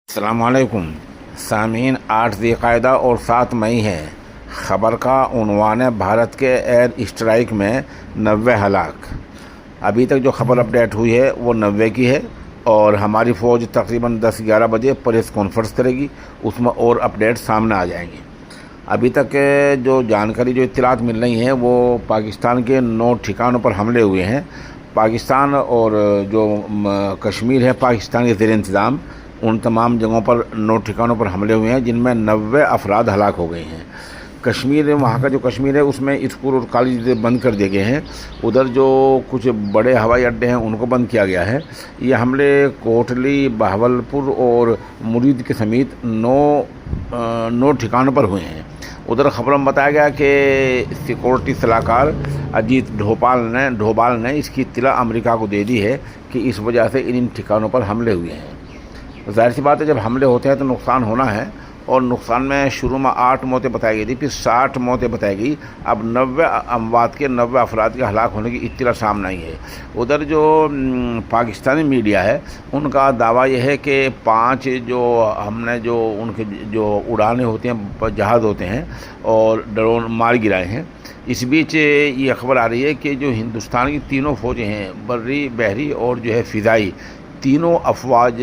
السلام علیکم سامعین، 8 ذی القعدہ اور 7 مئی ہے۔ خبر کا عنوان ہے بھارت کے ایئر اسٹرائک میں 90 ہلاک۔ ابھی تک جو خبر اپڈیٹ ہوئی ہے وہ 90 کی ہے، اور ہماری فوج تقریباً 10-11 بجے پریس کانفرنس کرے گی، اس میں اور اپڈیٹ سامنے آ جائیں گی۔ ابھی تک جو جانکاری، جو اطلاعات مل رہی ہیں وہ پاکستان کے 9 ٹھکانوں پر حملے ہوئے ہیں۔ پاکستان اور جو کشمیر ہے پاکستان کے زیر انتظام، ان تمام جگہوں پر 9 ٹھکانوں پر حملے ہوئے ہیں، جن میں 90 افراد ہلاک ہو گئے ہیں۔ کشمیر، وہاں کا جو کشمیر ہے اس میں اسکول اور کالج بند کر دیے گئے ہیں۔ ادھر جو کچھ بڑے ہوائی اڈے ہیں ان کو بند کیا گیا ہے۔ یہ حملے کوٹلی، بہاولپور اور مرید کے سمیت 9 ٹھکانوں پر ہوئے ہیں۔ ادھر خبروں میں بتایا گیا کہ سیکورٹی صلاح کار اجیت ڈھوبال نے اس کی اطلاع امریکہ کو دے دی ہے کہ اس وجہ سے ان ٹھکانوں پر حملے ہوئے ہیں۔ ظاہر سی بات ہے، جب حملے ہوتے ہیں تو نقصان ہونا ہے، اور نقصان میں شروع میں 8 موتیں بتائی گئی تھی، پھر 60 موتیں بتائی گئی، اب 90 اموات کے 90 افراد کے ہلاک ہونے کی اطلاع سامنے آئی ہے۔ ادھر جو پاکستانی میڈیا ہے ان کا دعویٰ یہ ہے کہ 5 جو ہم نے جو ان کے جو اڑانے ہوتے ہیں، جہاز ہوتے ہیں اور ڈرون مار گرائے ہیں۔ اس بیچ یہ خبر آ رہی ہے کہ جو ہندوستان کی تینوں فوجیں ہیں، بری، بحری اور جو ہے فضائی، تینوں افواج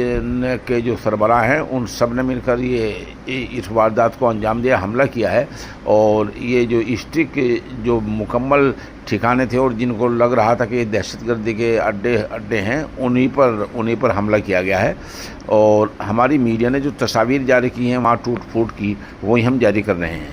کے جو سربراہ ہیں ان سب نے مل کر اس واردات کو انجام دیا، حملہ کیا ہے۔ اور یہ جو اسٹک جو مکمل ٹھکانے تھے اور جن کو لگ رہا تھا کہ یہ دہشت گردی کے اڈے ہیں، انہی پر حملہ کیا گیا ہے۔ اور ہماری میڈیا نے جو تصاویر جاری کی ہیں وہاں ٹوٹ پھوٹ کی، وہی ہم جاری کر رہے ہیں۔